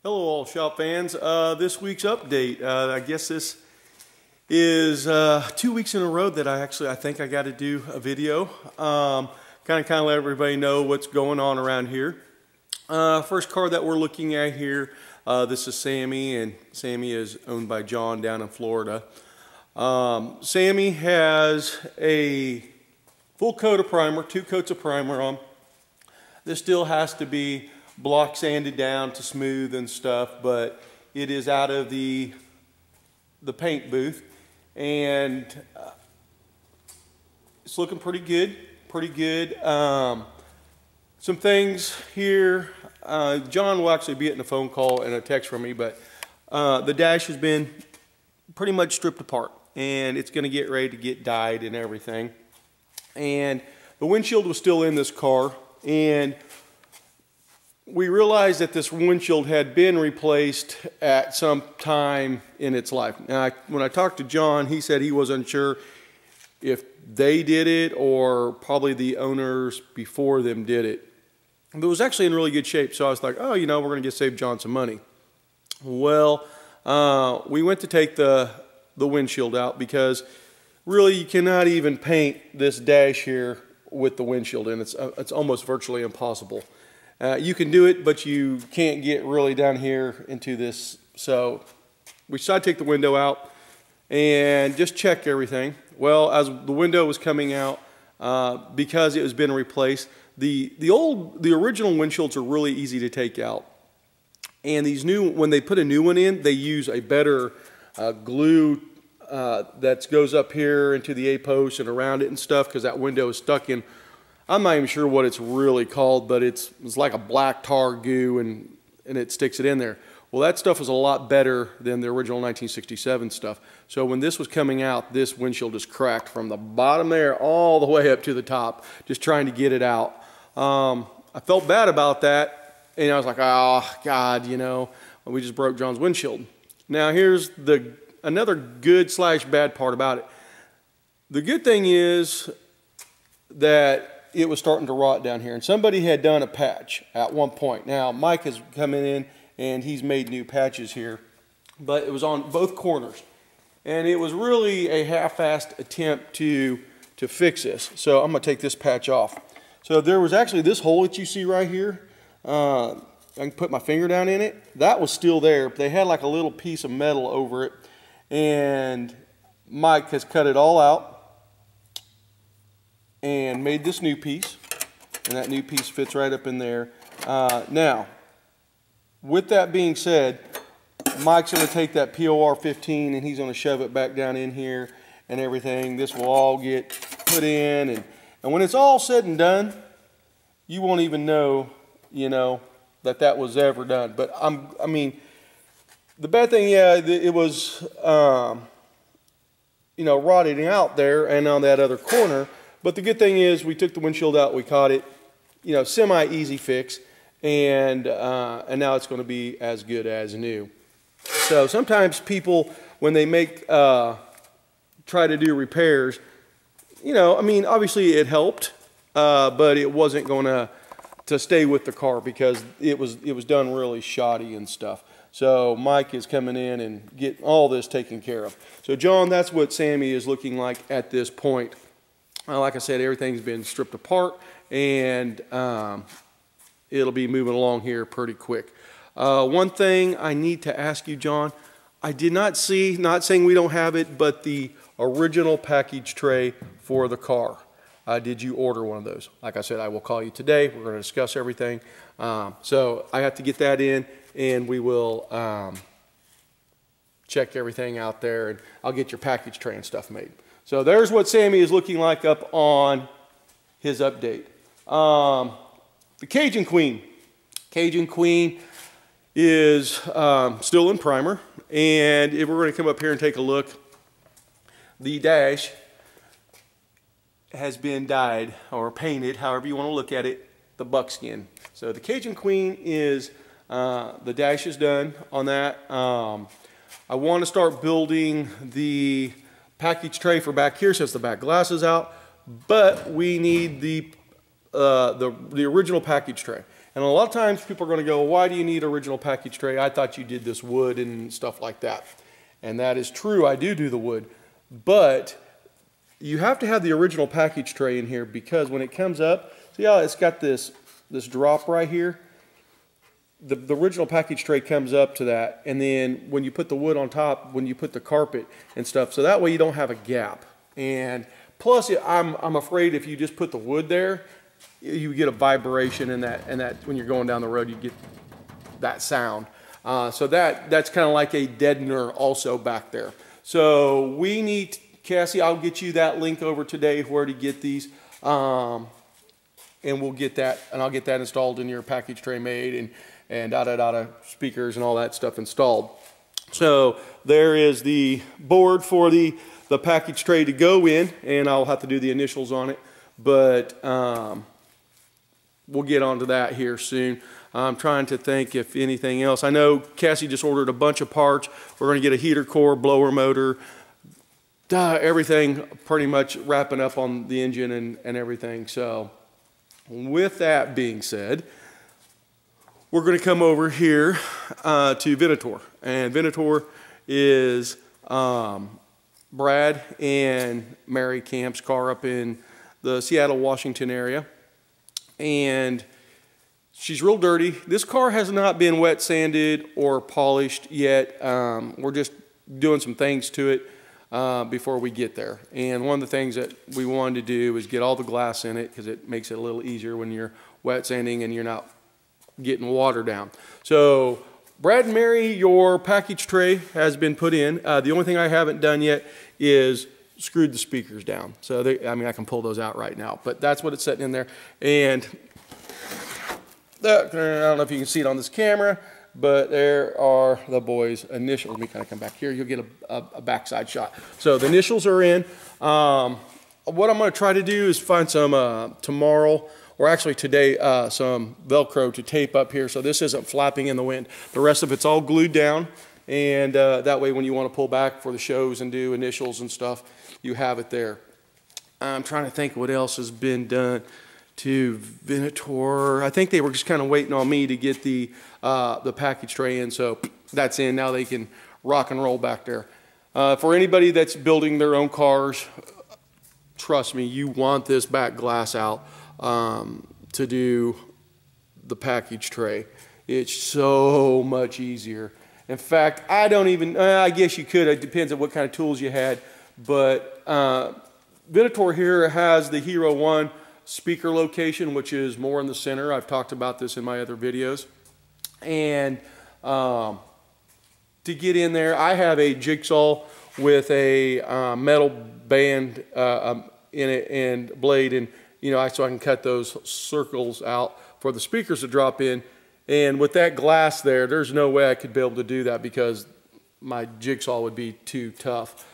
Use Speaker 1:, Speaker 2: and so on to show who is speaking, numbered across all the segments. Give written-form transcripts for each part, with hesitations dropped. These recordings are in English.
Speaker 1: Hello all shop fans. This week's update, I guess this is 2 weeks in a row that I think I got to do a video. Kind of let everybody know what's going on around here. First car that we're looking at here, this is Sammy, and Sammy is owned by John down in Florida. Sammy has a full coat of primer, 2 coats of primer on. This still has to be block sanded down to smooth and stuff, but it is out of the paint booth, and it's looking pretty good. Some things here. John will actually be getting a phone call and a text from me, but the dash has been pretty much stripped apart, and it's going to get ready to get dyed and everything. And the windshield was still in this car, and we realized that this windshield had been replaced at some time in its life. Now, when I talked to John, he said he wasn't sure if they did it or probably the owners before them did it. But it was actually in really good shape, so I was like, oh, you know, we're going to save John some money. Well, we went to take the windshield out because really you cannot even paint this dash here with the windshield in. It's almost virtually impossible. You can do it, but you can't get really down here into this. So we decided to take the window out and just check everything. Well, as the window was coming out, because it has been replaced, the original windshields are really easy to take out. And these new, when they put a new one in, they use a better glue that goes up here into the A-post and around it and stuff, because that window is stuck in, I'm not even sure what it's really called, but it's like a black tar goo, and it sticks it in there. Well, that stuff is a lot better than the original 1967 stuff. So when this was coming out, this windshield is cracked from the bottom there all the way up to the top, just trying to get it out. I felt bad about that, and I was like, oh, God, you know, we just broke John's windshield. Now, here's another good / bad part about it. The good thing is that it was starting to rot down here, and somebody had done a patch at one point. Now Mike has come in and he's made new patches here, but it was on both corners, and it was really a half-assed attempt to fix this. So I'm going to take this patch off. So there was actually this hole that you see right here. I can put my finger down in it. That was still there, but they had like a little piece of metal over it, and Mike has cut it all out and made this new piece, and that new piece fits right up in there. Now, with that being said, Mike's going to take that POR 15 and he's going to shove it back down in here and everything. This will all get put in, and when it's all said and done, you won't even know, you know, that was ever done. But I mean, the bad thing, yeah, it was, you know, rotting out there and on that other corner. But the good thing is we took the windshield out, we caught it, you know, semi-easy fix, and now it's going to be as good as new. So sometimes people, when they try to do repairs, you know, I mean, obviously it helped, but it wasn't going to stay with the car because it was done really shoddy and stuff. So Mike is coming in and getting all this taken care of. So John, that's what Sammy is looking like at this point. Like I said, everything's been stripped apart, and it'll be moving along here pretty quick. One thing I need to ask you, John, I did not see, not saying we don't have it, but the original package tray for the car. Did you order one of those? Like I said, I will call you today. We're going to discuss everything. So I have to get that in, and we will check everything out there, and I'll get your package tray and stuff made. So there's what Sammy is looking like up on his update. The Cajun Queen. Cajun Queen is still in primer, and if we're going to come up here and take a look, the dash has been dyed or painted, however you want to look at it, the buckskin. So the Cajun Queen is, the dash is done on that. I want to start building the package tray for back here since the back glass is out, but we need the original package tray. And a lot of times people are going to go, why do you need original package tray? I thought you did this wood and stuff like that. And that is true, I do the wood. But you have to have the original package tray in here, because when it comes up, see how it's got this drop right here? The original package tray comes up to that, and then when you put the wood on top, when you put the carpet and stuff, so that way you don't have a gap. And plus, I'm afraid if you just put the wood there, you get a vibration, and that when you're going down the road, you get that sound. So that's kind of like a deadener also back there. So we need, Cassie, I'll get you that link over today where to get these, and we'll get that, and I'll get that installed in your package tray made, and speakers and all that stuff installed. So there is the board for the package tray to go in, and I'll have to do the initials on it, but we'll get onto that here soon. I'm trying to think if anything else. I know Cassie just ordered a bunch of parts. We're going to get a heater core, blower motor, everything pretty much wrapping up on the engine and everything. So with that being said, we're going to come over here to Venator. And Venator is Brad and Mary Camp's car up in the Seattle, Washington area. And she's real dirty. This car has not been wet sanded or polished yet. We're just doing some things to it before we get there. And one of the things that we wanted to do is get all the glass in it, because it makes it a little easier when you're wet sanding and you're not getting water down. So Brad and Mary, your package tray has been put in. The only thing I haven't done yet is screwed the speakers down. So I mean, I can pull those out right now, but that's what it's sitting in there. And I don't know if you can see it on this camera, but there are the boys' initials. Let me kind of come back here. You'll get a backside shot. So the initials are in. What I'm going to try to do is find some tomorrow, or actually today, some Velcro to tape up here so this isn't flapping in the wind. The rest of it's all glued down, and that way when you want to pull back for the shows and do initials and stuff, you have it there. I'm trying to think what else has been done to Venator. I think they were just kind of waiting on me to get the package tray in, so that's in. Now they can rock and roll back there. For anybody that's building their own cars, trust me, you want this back glass out to do the package tray. It's so much easier. In fact, I don't even, I guess you could, it depends on what kind of tools you had, but Venator here has the Hero 1 speaker location, which is more in the center. I've talked about this in my other videos. And to get in there, I have a jigsaw with a metal band in it and blade, and so I can cut those circles out for the speakers to drop in. And with that glass there's no way I could be able to do that because my jigsaw would be too tough.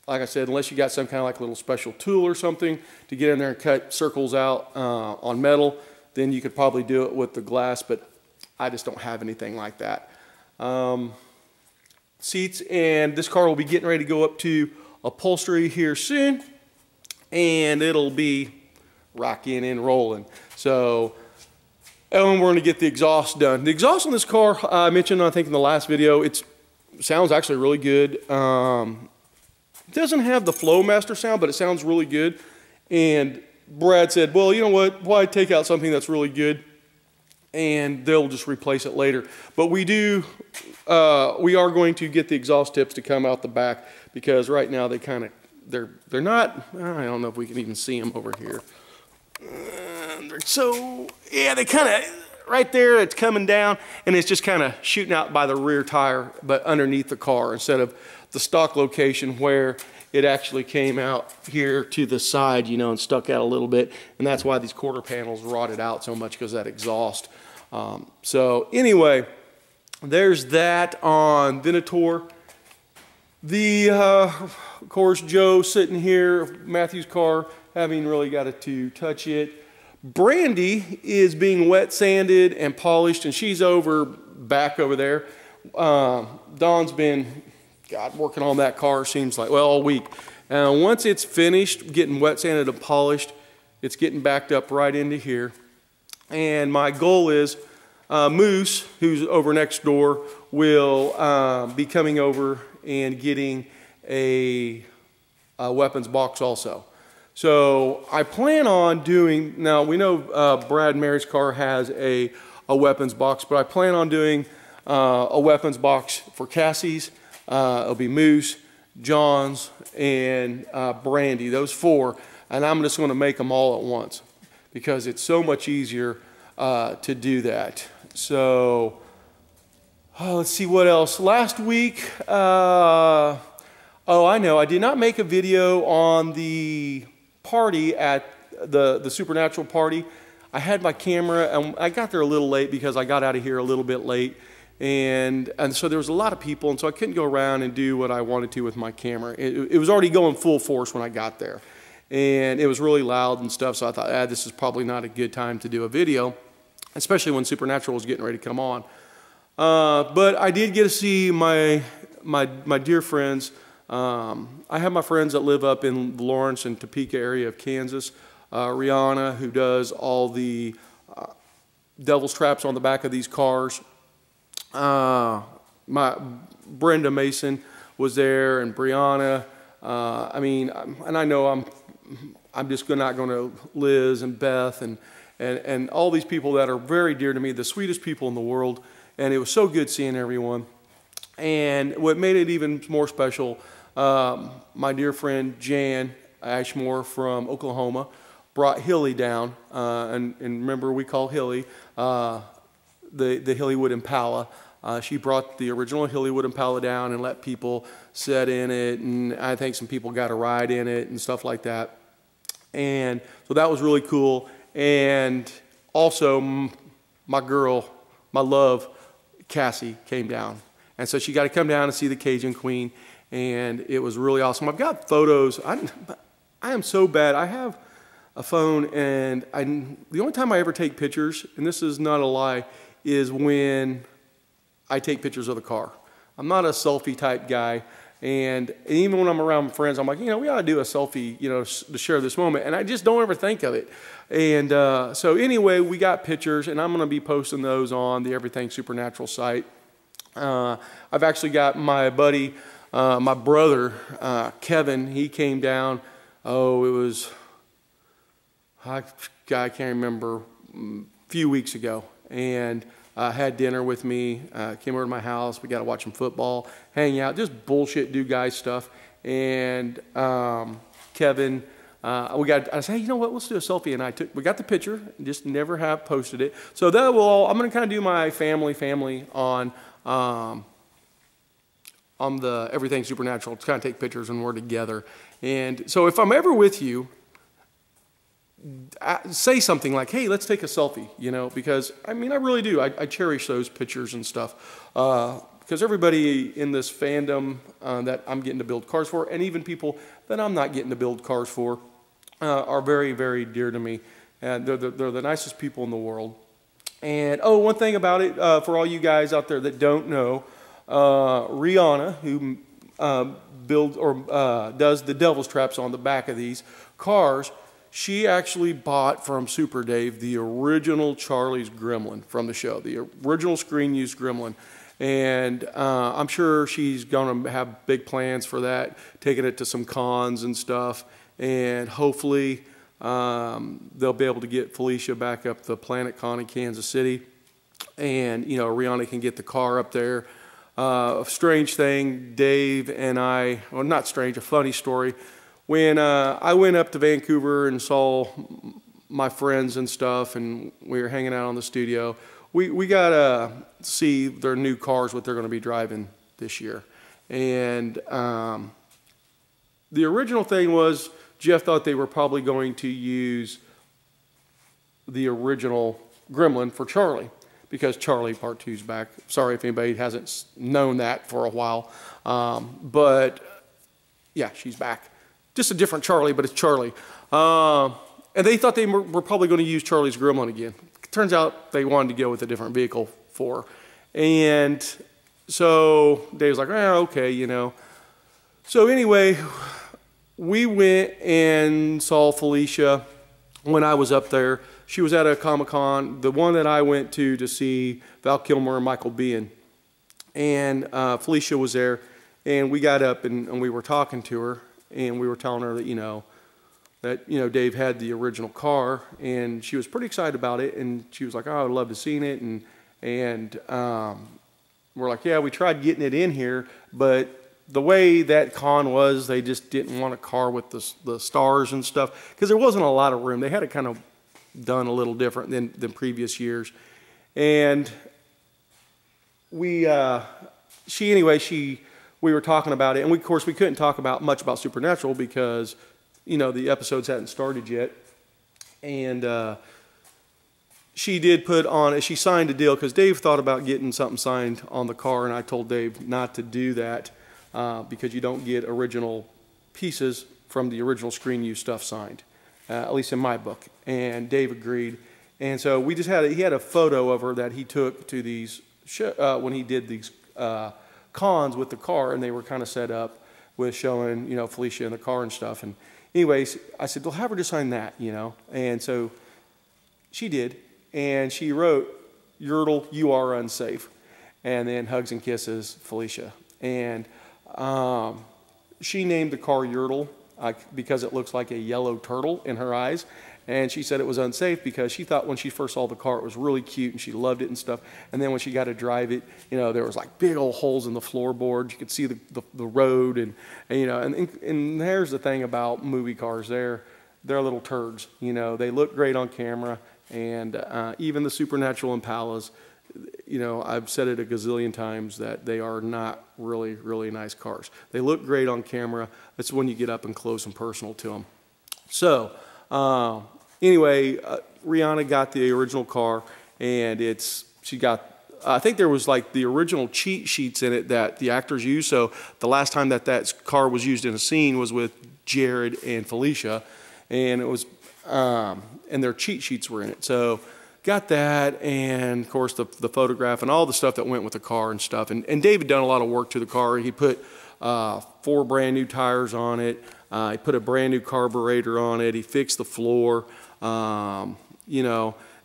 Speaker 1: Like I said, unless you got some kind of like little special tool or something to get in there and cut circles out on metal, then you could probably do it with the glass, but I just don't have anything like that. Seats, and this car will be getting ready to go up to upholstery here soon, and it'll be rocking and rolling. So, and we're going to get the exhaust done. The exhaust on this car, I mentioned, I think, in the last video, it sounds actually really good. It doesn't have the Flowmaster sound, but it sounds really good. And Brad said, well, you know what, why take out something that's really good and they'll just replace it later. But we are going to get the exhaust tips to come out the back, because right now they kind of, they're not, I don't know if we can even see them over here. So, yeah, they kind of, right there, it's coming down, and it's just kind of shooting out by the rear tire, but underneath the car, instead of the stock location where it actually came out here to the side, and stuck out a little bit. And that's why these quarter panels rotted out so much, because of that exhaust. So anyway, there's that on Venator. Of course, Joe sitting here, Matthew's car, having really got to touch it. Brandy is being wet sanded and polished, and she's back over there. Don's been, working on that car, seems like, well, all week. Once it's finished getting wet sanded and polished, it's getting backed up right into here. And my goal is Moose, who's over next door, will be coming over and getting a weapons box also. So I plan on doing, now we know Brad and Mary's car has a weapons box, but I plan on doing a weapons box for Cassie's. It'll be Moose, John's, and Brandy, those 4. And I'm just going to make them all at once because it's so much easier to do that. So let's see what else. Last week, oh, I know, I did not make a video on the party at the Supernatural party. I had my camera, and I got there a little late because I got out of here a little bit late. And so there was a lot of people, and so I couldn't go around and do what I wanted to with my camera. It was already going full force when I got there. And it was really loud and stuff, so I thought, this is probably not a good time to do a video, especially when Supernatural was getting ready to come on. But I did get to see my dear friends. I have my friends that live up in Lawrence and Topeka area of Kansas. Rihanna, who does all the devil's traps on the back of these cars. My Brenda Mason was there, and Brianna. I mean, and I know I'm just not going to Liz and Beth and all these people that are very dear to me, the sweetest people in the world. And it was so good seeing everyone. And what made it even more special, my dear friend Jan Ashmore from Oklahoma brought Hilly down. And remember, we call Hilly the Hillywood Impala. She brought the original Hillywood Impala down and let people sit in it. And I think some people got a ride in it and stuff like that. And so that was really cool. And also my girl, my love, Cassie, came down. And so she got to come down and see the Cajun Queen. And it was really awesome. I've got photos. I am so bad. I have a phone, and the only time I ever take pictures, and this is not a lie, is when I take pictures of the car. I'm not a selfie type guy. And even when I'm around friends, I'm like, we ought to do a selfie, to share this moment. And I just don't ever think of it. And so anyway, we got pictures, and I'm going to be posting those on the Everything Supernatural site. I've actually got my buddy, my brother, Kevin. He came down. Oh, it was, I can't remember, a few weeks ago. And had dinner with me, came over to my house. We got to watch some football, hang out, just bullshit, do guy stuff. And Kevin, I said, hey, you know what? Let's do a selfie. And we got the picture, just never have posted it. So that will, I'm going to kind of do my family on the Everything Supernatural to kind of take pictures when we're together. And so if I'm ever with you, say something like, hey, let's take a selfie, because I really do. I cherish those pictures and stuff because everybody in this fandom that I'm getting to build cars for, and even people that I'm not getting to build cars for, are very, very dear to me. And they're the nicest people in the world. And one thing about it, for all you guys out there that don't know, Rihanna, who does the devil's traps on the back of these cars, she actually bought from Super Dave the original Charlie's Gremlin from the show, the original screen-used Gremlin. And I'm sure she's going to have big plans for that, taking it to some cons and stuff. And hopefully they'll be able to get Felicia back up the Planet Con in Kansas City. And, Rihanna can get the car up there. A strange thing, Dave and I, well, not strange, a funny story. When I went up to Vancouver and saw my friends and stuff, and we were hanging out on the studio, we got to see their new cars, what they're going to be driving this year. And the original thing was Jeff thought they were probably going to use the original Gremlin for Charlie, because Charlie Part 2's back. Sorry if anybody hasn't known that for a while. But yeah, she's back. Just a different Charlie, but it's Charlie. And they thought they were probably going to use Charlie's Gremlin again. Turns out they wanted to go with a different vehicle for her. And so Dave's like, okay, So anyway, we went and saw Felicia when I was up there. she was at a Comic-Con, the one that I went to see Val Kilmer and Michael Biehn. And Felicia was there, and we got up and we were talking to her, and we were telling her that Dave had the original car, and she was pretty excited about it, and she was like, "Oh, I'd love to see it," and we're like, "Yeah, we tried getting it in here, but the way that con was, they just didn't want a car with the stars and stuff, because there wasn't a lot of room. They had it kind of done a little different than previous years, and we were talking about it, and of course we couldn't talk much about Supernatural because the episodes hadn't started yet. And she did she signed a deal, because Dave thought about getting something signed on the car, and I told Dave not to do that because you don't get original pieces from the original screen use stuff signed, at least in my book. And Dave agreed, and so he had a photo of her that he took to these when he did these cons with the car, and they were kind of set up with showing Felicia in the car and stuff. And anyways, I said, "Well, have her just sign that," and so she did, and she wrote, "Yertle, you are unsafe," and then hugs and kisses, Felicia. And she named the car Yertle because it looks like a yellow turtle in her eyes. And she said it was unsafe because she thought when she first saw the car it was really cute and she loved it and stuff. And then when she got to drive it, there was like big old holes in the floorboards. You could see the road, and there's the thing about movie cars. They're little turds. They look great on camera, and even the Supernatural Impalas. I've said it a gazillion times that they are not really, really nice cars. They look great on camera. It's when you get up and close and personal to them. So. Anyway, Rihanna got the original car, and I think there was like the original cheat sheets in it that the actors used. So the last time that car was used in a scene was with Jared and Felicia, and it was, and their cheat sheets were in it. So got that, and of course the photograph and all the stuff that went with the car and stuff. And David done a lot of work to the car. He put 4 brand new tires on it. He put a brand new carburetor on it. He fixed the floor. Now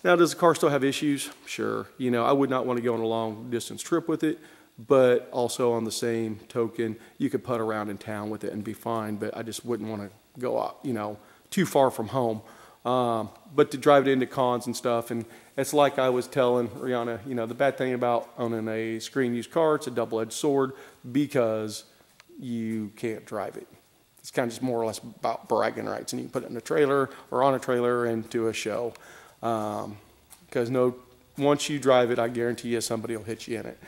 Speaker 1: does the car still have issues? Sure. I would not want to go on a long distance trip with it, but also on the same token, you could putt around in town with it and be fine, but I just wouldn't want to go out, too far from home. But to drive it into cons and stuff, and it's like I was telling Rihanna, the bad thing about owning a screen used car, it's a double-edged sword because you can't drive it. It's kind of just more or less about bragging rights, and you can put it in a trailer or on a trailer into a show. Because once you drive it, I guarantee you somebody will hit you in it.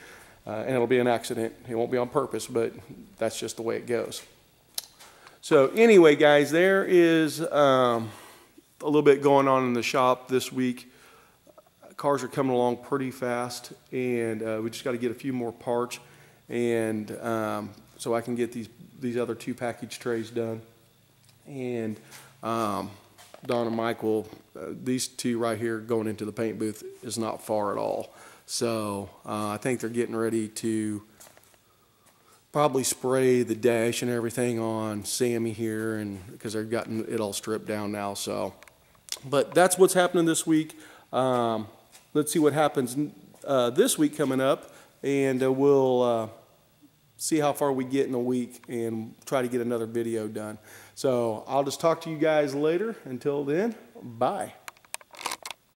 Speaker 1: And it'll be an accident. It won't be on purpose, but that's just the way it goes. So anyway, guys, there is a little bit going on in the shop this week. Cars are coming along pretty fast, and we just got to get a few more parts, and so I can get these other 2 package trays done. And Don and Mike these 2 right here going into the paint booth is not far at all. So I think they're getting ready to probably spray the dash and everything on Sammy here, and because they've gotten it all stripped down now. So, but that's what's happening this week. Let's see what happens this week coming up, and we'll see how far we get in a week and try to get another video done. So I'll just talk to you guys later. Until then, bye.